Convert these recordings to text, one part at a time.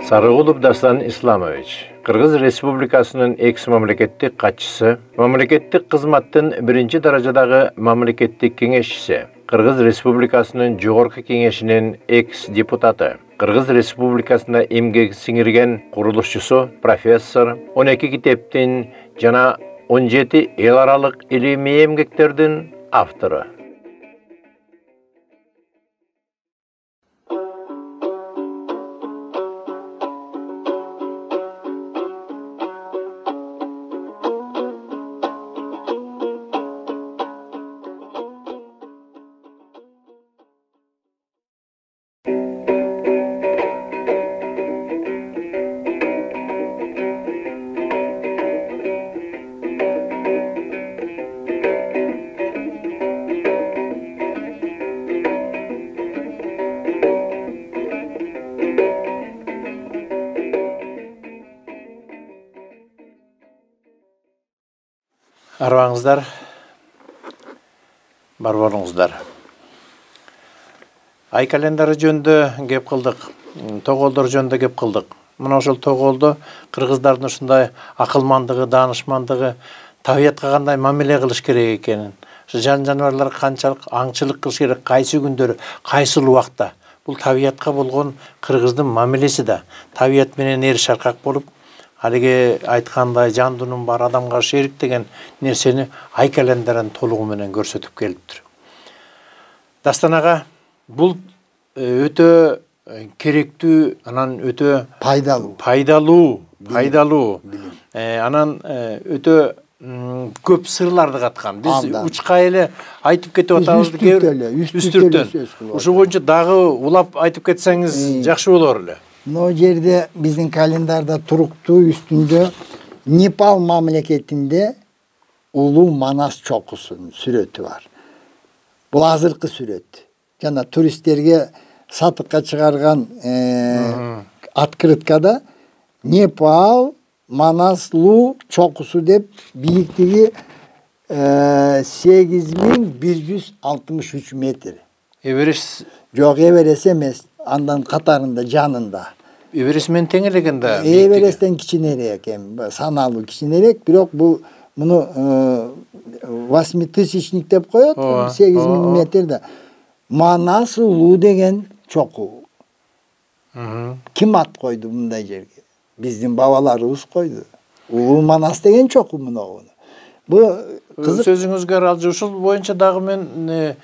Sarıgulov Dastan Islamovich, Kırgız Respublikasının eks-mamleketlik katçısı, mamleketlik kızmattın birinci derecedagi mamleketlik kengeşçisi, Kırgız Respublikasının Jogorku Kengeşinin eks-deputatı, Kırgız Respublikasında emgek singirgen kuruluşçusu, professor, 12 kiteptin jana 17 el aralık ilimi emgeklerden avtoru. Arvаңыздар, бар болуңуздар. Ай календары жөнүндө кеп кылдык, тоголдор жөнүндө кеп кылдык. Мына ошол тоголдо кыргыздардын ушундай акылмандыгы, даанышмандыгы, табиятка кандай мамиле кылыш керек экенин, жан-жаныбарлар канчалык аңчылык кылыш керек, кайсы күндөрү, кайсы убакта. Бул табиятка болгон кыргыздын мамилеси да табият менен эр шаркак болуп, Haligi aytkандай жандунун бар адамга шерик деген нерсени ай календарын толугу менен көрсөтүп келиптир. Дастан ага, бул өтө керектүү, анан өтө пайдалуу, анан өтө көп сырларды каткан. Биз учка эле айтып кетип атабыз, үстүртөн. Ушул боюнча дагы улап айтып кетсеңиз жакшы болор эле. O yerde bizim kalendarda turuktu üstünde Nepal memleketinde Ulu Manas çokusunun süreti var. Bu hazırkı süret. Yani turistlerge satıkka çıkargan atkırıtkada Nepal Manaslu çokusu deyip büyüklüğü 8163 metre. Everest? Yok Everest emez. Andan Katar'ında, canında. Everest'men tengelegende? Everest'ten kiçinerek, sanalı kiçinerek. Birok bunu 8000 dep koyat, 8000 metrede. Manas Ulu degen çoku. Kim at koydu bunday yerge? Bizim babalarımız koydu. Ulu Manas degen çoku bunu. Bu sözüңүзгө аралжы ушул боюнча дагы мен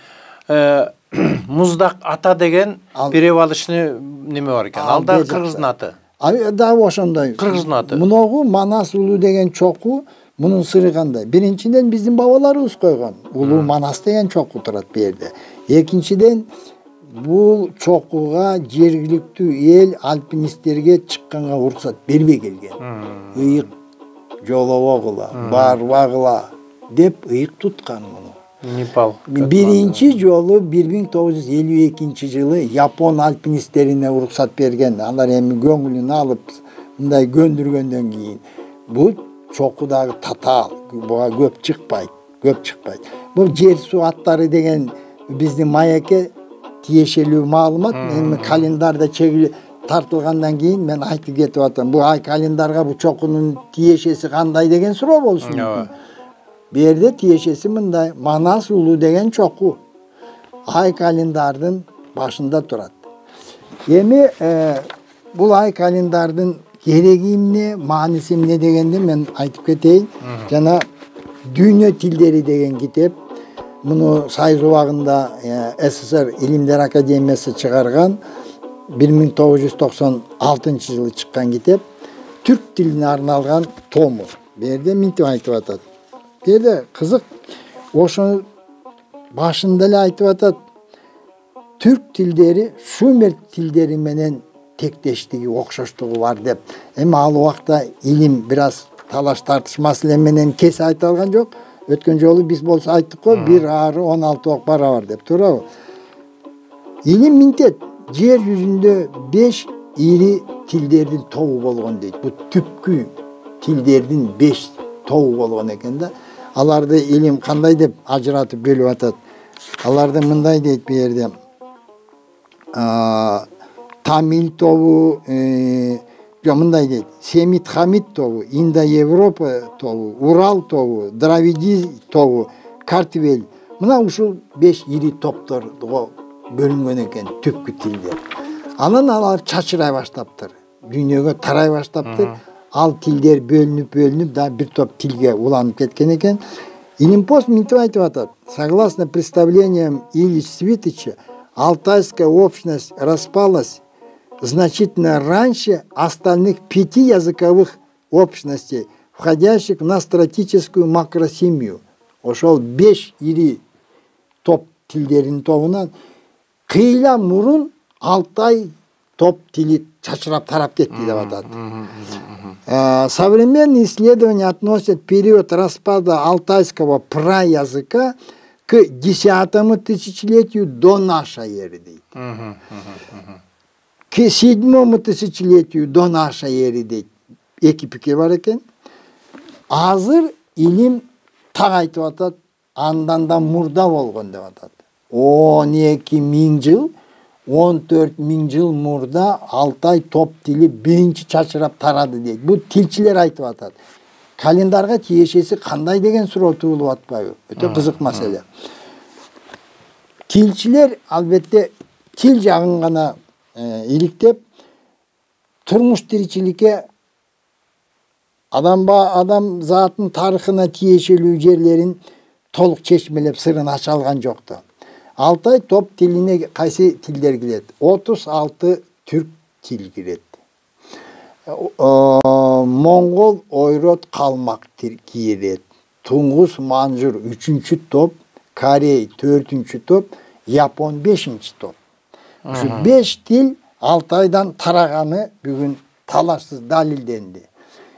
Muzdaq ata деген перевалышны неме бар экен. Ал да кыргыздын аты. Да ошондой. Кыргыздын аты. Муногу Манас Улуу деген чоку, мунун сыры кандай? Биринчиден биздин бабаларыбыз койгон. Улуу Манас деген чоку турат бу жерде. Экинчиден бул чокуга жергиликтүү эл альпинисттерге чыкканга уруксат бербей келген. Ыйык жолобогула, барбагыла деп ыйык туткан муну. Nepal. Birinci yolu 1952 yılı Japon alpinistlerine ruhsat bergen. Onlar hem göngülünü alıp bunday göndürgönden keyin. Bu çokudagı tatal, buğa göp çıkpayt. Bu jer su atları degen bizning mayeke tiyешелүү маалымат. Hem kalendarda çekili tartılgandan keyin men aytıp ketip atam. Bu ay kalendarga bu çokunun tiyешеси kандай degen суроо bolsun. Bir yerde tiyешеси mınday Manas Ulu degen çoku. Ay kalendardın başında turat. Yemi bu ay kalendardın gereğim ne, manisim ne degende men aytıp keteyim. Jana Dünya Tilleri degen kitep. Bunu Sayız ubagında SSR İlimler Akademiyası çıkargan 1996 yılı çıkan kitep. Türk diline arnalgan tomu. Bir yerde mintim aytıp atat. Bir de kızık oşunu başında ele aytıp atat. Türk tilleri Şumer tilleri menen tekdeşligi, okşoşluğu var dep. Ama al vakta ilim biraz talaş tartışması menen kes aytılgan yok. Ötken jolu biz bolsa ayttık ko, bir arı 16 ok para var dep. Turabı. İlim mintet. Yer yüzünde 5 iri tillerden toğu bolğan deydi. Bu tüpkü tillerden 5 toğu bolğan eken de. Alarda ilim kanday dep ajratıp bölüp atat. Alarda mınday deydi bir yerde. Tamil toğu, мындай дейт. Семит Хамид тобу, Индо-Европа тобу, Урал тобу, Дравиди тобу, Картвел. Мына ушул 5 ири топторго бөлүнгөн экен түпкү тилдер. Анан алар чачырай баштаптыр. Дүйнөгө тарай баштаптыр. Ал тилдер бөлүнүп да бир топ тилге уланып кеткен экен. Илимпост мынтип айтып атат. Согласно представлениям Ильича Свитыча, алтайская общность распалась значительно раньше остальных 5 языковых общностей, входящих в настратическую макросемью. Ошол 5 ири топ тилдерин тобунан кыйла мурун Алтай топ тили чачырап тарап кетти деп атат. Современные исследования относят период распада алтайского праязыка к 10 тысячелетию до нашей эры. К 7 тысячелетию до нашей эры. Эки пикир бар экен. Азыр илим так айтып атат, андан да мурда болгон деп атат. 12 миң жыл, 14 миң жыл мурда Алтай топ тили биринчи чачырап тарады дейт. Бул тилчилер айтып атат. Календарга тиешеси кандай деген суроо туулуп атпайбы? Өтө кызык маселе. Тилчилер албетте тил жагын гана иликтеп, турмуш тиричиликке адам затын тарыхына тиешелүү жерлерин толук чечмелеп сырын ача алган жокту. Алтай топ тилине кайсы тилдер кирет? 36 түрк тил кирет. Моңгол, ойрот, калмак тил кирет. Туңгус, манжур 3-чү топ, Корей 4-чү топ, Япон 5-чи топ. Ушу 5 тил Алтайдан тараганы бүгүн талашсыз далилденди.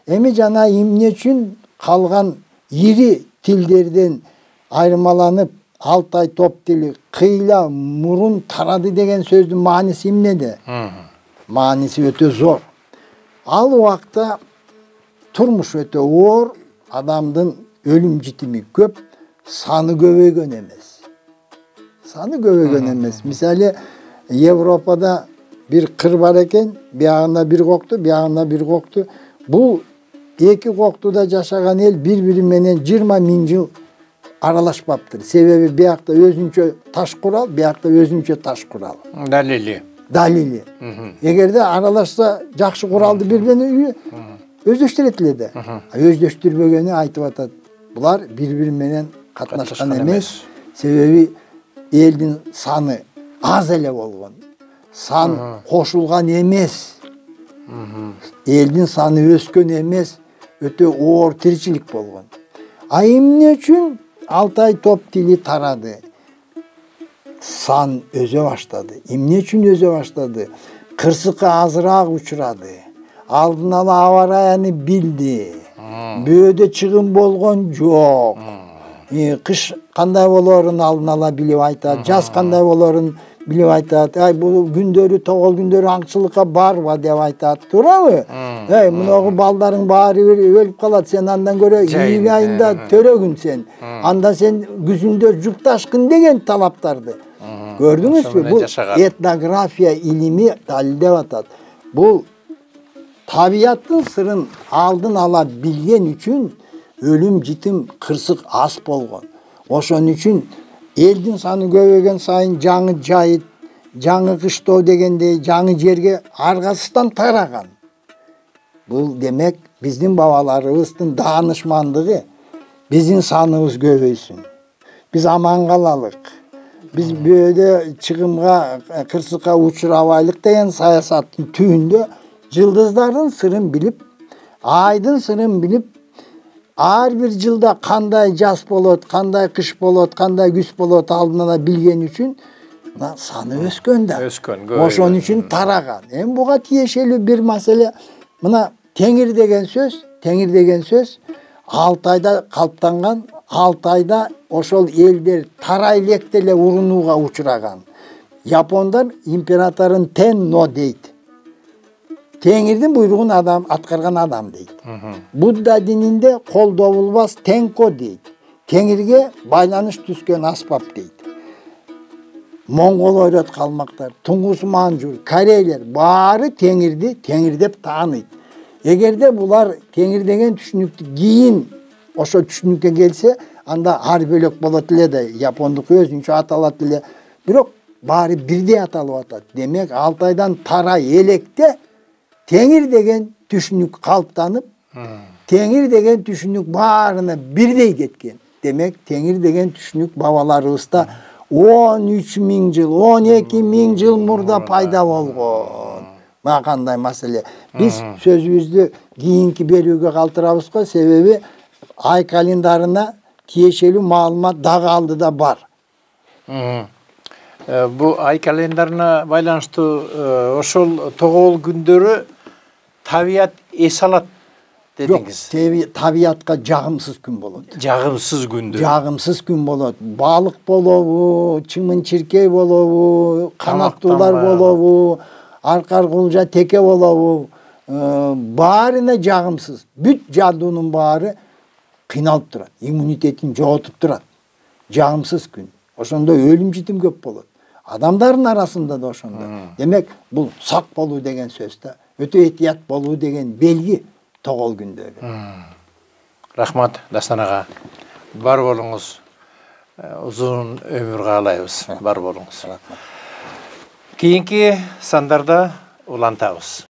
Эми жана эмне үчүн калган ири тилдерден айырмаланып Алтай топ тили кыйла мурун тарады деген сөздүн мааниси эмнеде? Мааниси өтө зор. Ал убакта турмуш өтө оор, адамдын өлүм житими көп, саны көбөйгөн эмес. Мисалы, Европада bir kır var eken, biyağında bir koktu, biyağında bir koktu. Bu iki koktuda yaşagan el bir-biri menen 20 ming yıl aralaşmaptır. Sebebi biyakta özünçö taş kural, biyakta özünçö taş kural. Dalili. Eğer de aralaşsa jakşı kuraldı bir-birini özdeştiretiledi. Özdeştirbegeni aytıp atat. Bular bir-biri menen katnaşkan emes. Sebebi eldin sanı az ele bolgon. San koşulgan emes. Eldin sanı öskön emes. Öte oor tirçilik bolgon. Emne üçün Altay top tili taradı. San öze başladı. Emne üçün öze başladı. Kırsıkı azırağı uçuradı. Aldın ala avarayanı bildi. Böğde çıgın bolgon yok. Kış kanday bolorun aldın ala bilip aytat. Jaz kanday bolorun bilip aytat. Ay bu gündörü, toğol gündörü аңчылыкка barba dep aytat. Turabı? Munogu baldarың baarı ölüp kalat. Sen andan göre iyili ayında törögün sen. Anda sen güzündör juptaşkın degen talaptardı. Gördünüz mü? Bu etnografiya ilimi dalildep atat. Bu tabiattın sırın aldın ala bilgen üçün ölüm jitim kırsık az bolgon. Oşon üçün eldin sanı көбөйгөн сайын жаңы жайыт, жаңы кыштоо дегендей жаңы жерге аргасыздан тараган. Бул демек биздин бабаларыбыздын даанышмандыгы, биздин саныбыз көбөйсүн. Биз аман калалык. Биз бөөдө чыгымга, кырсыкка учурабайлык деген саясаттын түбүндө жылдыздардын сырын билип, айдын сырын билип, ар бир жылда кандай жаз болот, кандай кыш болот, кандай күз болот алдынан билген үчүн саны өскөн да. Ошон үчүн тараган. Эми буга тиешелүү бир маселе, мына теңир деген сөз Алтайда калыптанган, Алтайда ошол элдер тарай электе эле урунууга учураган. Япондар императорун Тенно дейт. Теңирдин буйругун адам аткарган адам дейт. Будда дининде кол добулбас тенко дейт. Теңирге байланыш түскөн аспап дейт. Моңгол ойрот калмактар, туңгус манжур, корейлер баары теңирди теңир деп тааныйт. Эгерде булар теңир деген түшүнүктү кийин ошо түшүнүккө келсе, анда ар бөлөк болот эле да, япондук өзүнчө аталат эле. Бирок баары бирдей аталып атат. Демек, Алтайдан тарай электе теңир деген түшүнүк калыптанып, теңир деген түшүнүк баарына бирдей кеткен. Демек, теңир деген түшүнүк бабаларыбызда 13.000 жыл, 12.000 жыл мурда пайда болгон. Мына кандай маселе. Биз сөзүбүздү кийинки берүүгө калтырабыз го, себеби ай календарына тиешелүү маалымат дагы алдыда бар. Бу ай календарына байланыштуу ошол тогол күндөрү табият эс алат дедиңиз. Жок, табиятка жагымсыз күн болот. Жагымсыз күндө. Жагымсыз күн болот. Балык болобу, чымын-чиркей болобу, канаттуулар болобу, аркар кулжа теке болобу, баарына жагымсыз. Бүт жадуунун баары кыйналып турат, иммунитетин жоготуп турат. Жагымсыз күн. Ошондо өлүм житим көп болот. Адамдардын арасында да ошондой. Демек, бул сак болуу деген сөз да, өтө этият болуу деген белги тогол күндөрү. Рахмат Дастан ага. Бар болуңуз. Узун өмүр каалайбыз. Бар болуңуз. Кийинки сандарда улантабыз.